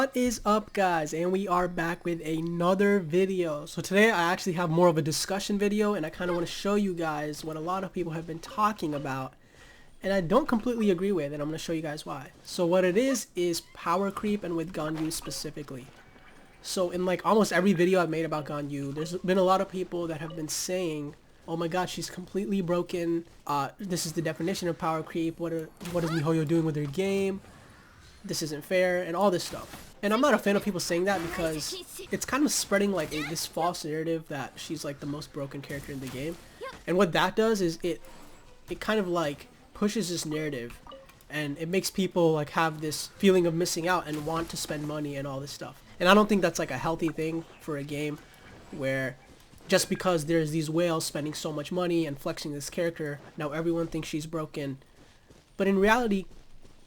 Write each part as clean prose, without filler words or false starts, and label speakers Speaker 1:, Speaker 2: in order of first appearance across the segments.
Speaker 1: What is up, guys? And we are back with another video. So today I actually have more of a discussion video, and I kind of want to show you guys what a lot of people have been talking about and I don't completely agree with, and I'm going to show you guys why. So what it is power creep, and with Ganyu specifically. So in like almost every video I've made about Ganyu, there's been a lot of people that have been saying, oh my god, she's completely broken, this is the definition of power creep, what is MiHoYo doing with her game, this isn't fair, and all this stuff. And I'm not a fan of people saying that because it's kind of spreading like this false narrative that she's like the most broken character in the game. And what that does is it kind of like pushes this narrative, and it makes people like have this feeling of missing out and want to spend money and all this stuff. And I don't think that's like a healthy thing for a game where just because there's these whales spending so much money and flexing this character, now everyone thinks she's broken. But in reality,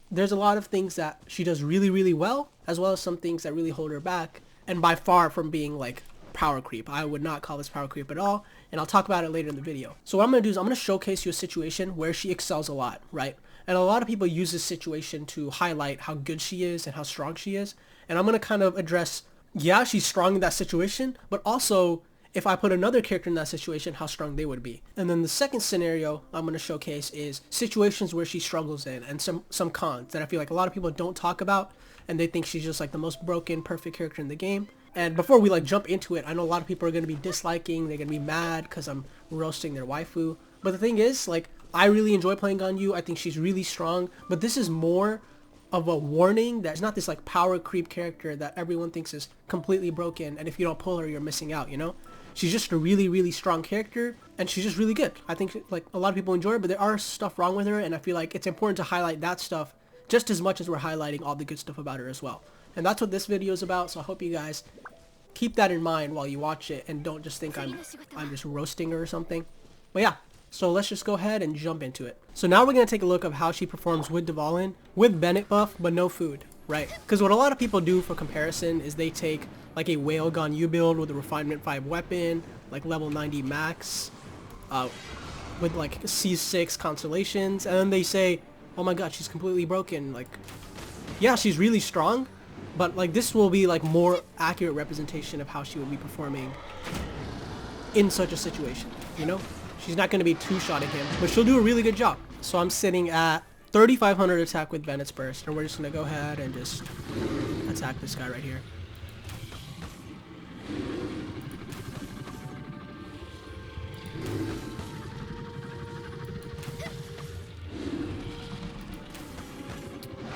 Speaker 1: there's a lot of things that she does really, really well, as well as some things that really hold her back, and by far from being like power creep. I would not call this power creep at all, and I'll talk about it later in the video. So what I'm going to do is I'm going to showcase you a situation where she excels a lot, right? And a lot of people use this situation to highlight how good she is and how strong she is, and I'm going to kind of address, yeah, she's strong in that situation, but also if I put another character in that situation, how strong they would be. And then the second scenario I'm going to showcase is situations where she struggles in, and some cons that I feel like a lot of people don't talk about, and they think she's just like the most broken, perfect character in the game. And before we like jump into it, I know a lot of people are going to be disliking, they're going to be mad because I'm roasting their waifu. But the thing is, like, I really enjoy playing Ganyu. I think she's really strong, but this is more of a warning that it's not this like power creep character that everyone thinks is completely broken, and if you don't pull her, you're missing out, you know? She's just a really, really strong character, and she's just really good. I think like a lot of people enjoy her, but there are stuff wrong with her, and I feel like it's important to highlight that stuff just as much as we're highlighting all the good stuff about her as well. And that's what this video is about, so I hope you guys keep that in mind while you watch it, and don't just think I'm just roasting her or something. But yeah, so let's just go ahead and jump into it. So now we're going to take a look of how she performs with Dvalin, with Bennett buff, but no food, right? Because what a lot of people do for comparison is they take like a whale Ganyu build with a refinement 5 weapon, like level 90 max, with like C6 constellations, and then they say, oh my god, she's completely broken. Like, yeah, she's really strong, but like this will be like more accurate representation of how she would be performing in such a situation, you know? She's not going to be two-shotting him, but she'll do a really good job. So I'm sitting at 3,500 attack with Bennett's burst, and we're just going to go ahead and just attack this guy right here.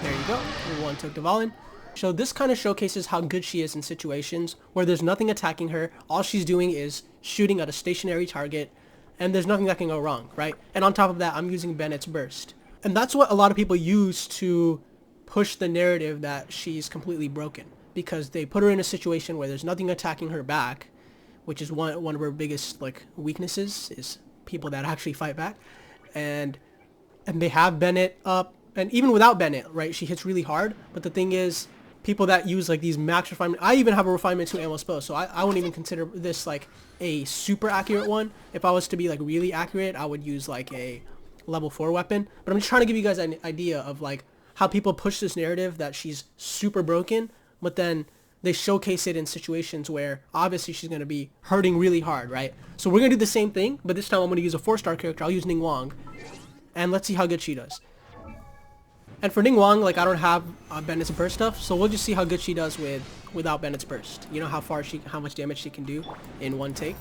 Speaker 1: There you go. One took Dvalin. So this kind of showcases how good she is in situations where there's nothing attacking her. All she's doing is shooting at a stationary target, and there's nothing that can go wrong, right? And on top of that, I'm using Bennett's burst. And that's what a lot of people use to push the narrative that she's completely broken, because they put her in a situation where there's nothing attacking her back, which is one of her biggest like weaknesses, is people that actually fight back. And they have Bennett up, and even without Bennett, right, she hits really hard. But the thing is, people that use like these max refinement, I even have a refinement 2 ammo bow, so I wouldn't even consider this like a super accurate one. If I was to be like really accurate, I would use like a level 4 weapon. But I'm just trying to give you guys an idea of like how people push this narrative that she's super broken, but then they showcase it in situations where obviously she's going to be hurting really hard, right? So we're going to do the same thing, but this time I'm going to use a 4-star character. I'll use Ningguang, and let's see how good she does. And for Ningguang, like, I don't have Bennett's burst stuff, so we'll just see how good she does without Bennett's burst. You know how much damage she can do in one take.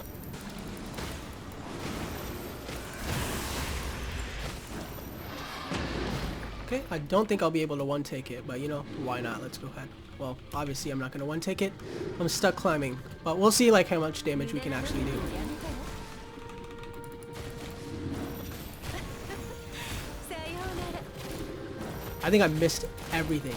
Speaker 1: Okay, I don't think I'll be able to one take it, but you know, why not? Let's go ahead. Well, obviously I'm not going to one take it. I'm stuck climbing, but we'll see like how much damage we can actually do. I think I missed everything.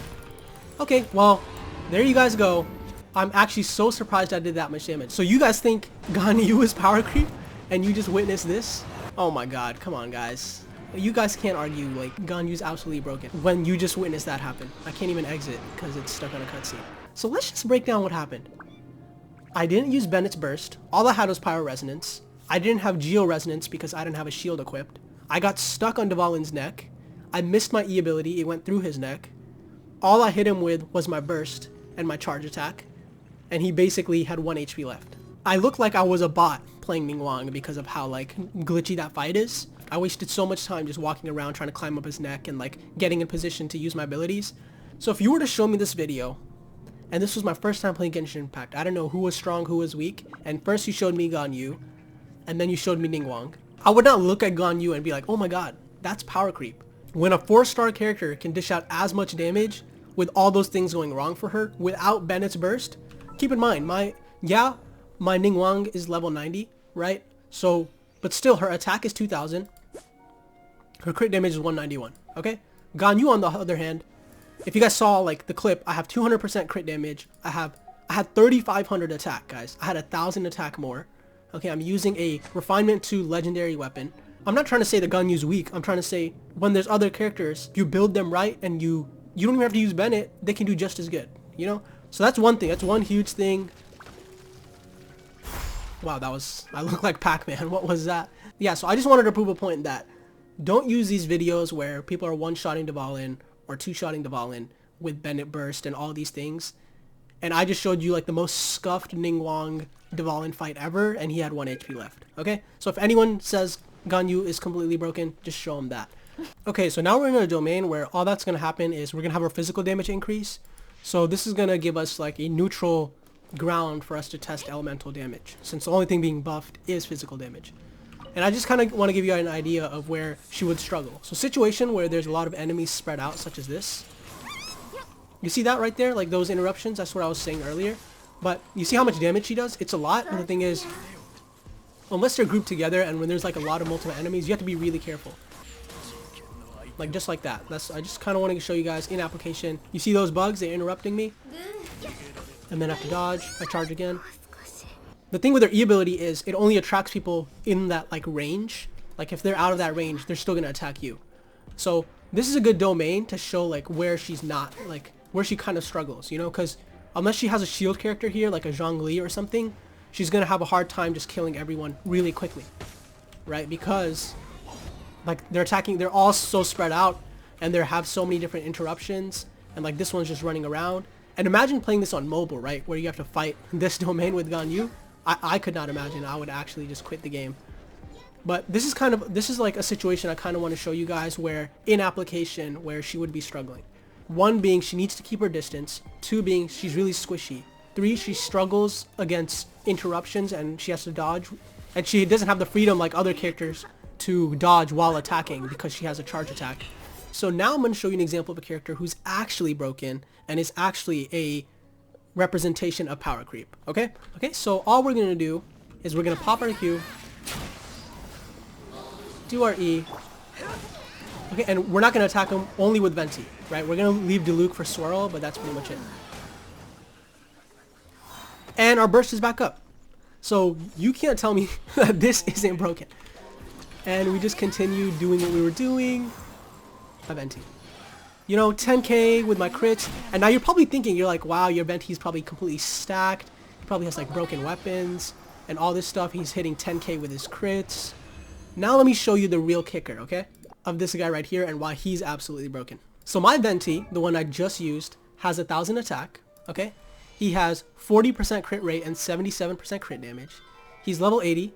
Speaker 1: Okay, well, there you guys go. I'm actually so surprised I did that much damage. So you guys think Ganyu is power creep, and you just witnessed this? Oh my god, come on guys. You guys can't argue like Ganyu's absolutely broken when you just witnessed that happen. I can't even exit because it's stuck on a cutscene. So let's just break down what happened. I didn't use Bennett's burst. All I had was Pyro Resonance. I didn't have Geo Resonance because I didn't have a shield equipped. I got stuck on Dvalin's neck. I missed my E ability, it went through his neck. All I hit him with was my burst, and my charge attack, and he basically had 1 HP left. I looked like I was a bot playing Ningguang because of how like glitchy that fight is. I wasted so much time just walking around trying to climb up his neck and like getting in position to use my abilities. So if you were to show me this video, and this was my first time playing Genshin Impact, I don't know who was strong, who was weak, and first you showed me Ganyu, and then you showed me Ningguang, I would not look at Ganyu and be like, oh my god, that's power creep. When a 4-star character can dish out as much damage with all those things going wrong for her without Bennett's burst, keep in mind, my Ningguang is level 90, right? So, but still her attack is 2000, her crit damage is 191, okay? Ganyu on the other hand, if you guys saw like the clip, I have 200% crit damage, I had 3500 attack, guys. I had 1000 attack more. Okay, I'm using a refinement to legendary weapon. I'm not trying to say that Ganyu's weak. I'm trying to say when there's other characters, you build them right and you don't even have to use Bennett. They can do just as good, you know? So that's one thing. That's one huge thing. Wow, I look like Pac-Man. What was that? Yeah, so I just wanted to prove a point that don't use these videos where people are one-shotting Dvalin or two-shotting Dvalin with Bennett burst and all these things. And I just showed you like the most scuffed Ningguang Dvalin fight ever, and he had 1 HP left. Okay? So if anyone says Ganyu is completely broken, just show them that. Okay, so now we're in a domain where all that's going to happen is we're going to have our physical damage increase. So this is going to give us like a neutral ground for us to test elemental damage, since the only thing being buffed is physical damage. And I just kind of want to give you an idea of where she would struggle. So situation where there's a lot of enemies spread out, such as this. You see that right there? Like those interruptions? That's what I was saying earlier. But you see how much damage she does? It's a lot, but the thing is, unless they're grouped together and when there's like a lot of multiple enemies, you have to be really careful. Like just like that. I just kind of wanted to show you guys in application. You see those bugs? They're interrupting me. And then I have to dodge. I charge again. The thing with their E ability is it only attracts people in that like range. Like if they're out of that range, they're still going to attack you. So this is a good domain to show like where she's not, like where she kind of struggles, you know, because unless she has a shield character here, like a Zhongli or something, she's going to have a hard time just killing everyone really quickly, right? Because like they're all so spread out and they have so many different interruptions, and like this one's just running around. And imagine playing this on mobile, right? Where you have to fight this domain with Ganyu. I could not imagine. I would actually just quit the game. But this is like a situation I kind of want to show you guys where in application where she would be struggling. 1 being she needs to keep her distance. 2 being she's really squishy. 3, she struggles against interruptions and she has to dodge. And she doesn't have the freedom like other characters to dodge while attacking because she has a charge attack. So now I'm going to show you an example of a character who's actually broken and is actually a representation of power creep. Okay? Okay, so all we're going to do is we're going to pop our Q, do our E. Okay, and we're not going to attack him only with Venti, right? We're going to leave Diluc for Swirl, but that's pretty much it. And our burst is back up. So you can't tell me that this isn't broken. And we just continue doing what we were doing. A Venti. You know, 10k with my crits. And now you're probably thinking, you're like, wow, your Venti's probably completely stacked. He probably has like broken weapons and all this stuff. He's hitting 10k with his crits. Now let me show you the real kicker, okay? Of this guy right here and why he's absolutely broken. So my Venti, the one I just used, has 1000 attack, okay? He has 40% crit rate and 77% crit damage. He's level 80.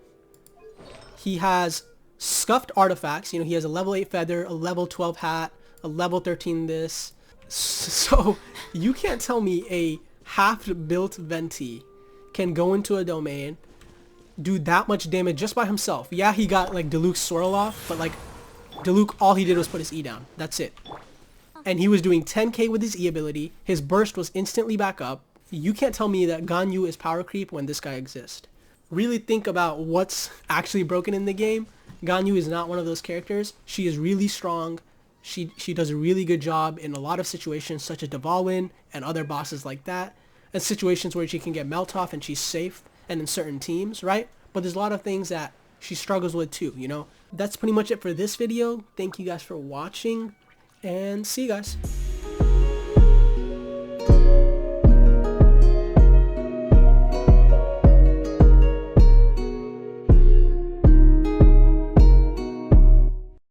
Speaker 1: He has scuffed artifacts. You know, he has a level 8 feather, a level 12 hat, a level 13 this. So you can't tell me a half-built Venti can go into a domain, do that much damage just by himself. Yeah, he got like Diluc's swirl off, but like Diluc, all he did was put his E down. That's it. And he was doing 10k with his E ability. His burst was instantly back up. You can't tell me that Ganyu is power creep when this guy exists. Really think about what's actually broken in the game. Ganyu is not one of those characters. She is really strong. She does a really good job in a lot of situations such as Dvalin and other bosses like that. And situations where she can get melt off and she's safe and in certain teams, right? But there's a lot of things that she struggles with too, you know? That's pretty much it for this video. Thank you guys for watching and see you guys.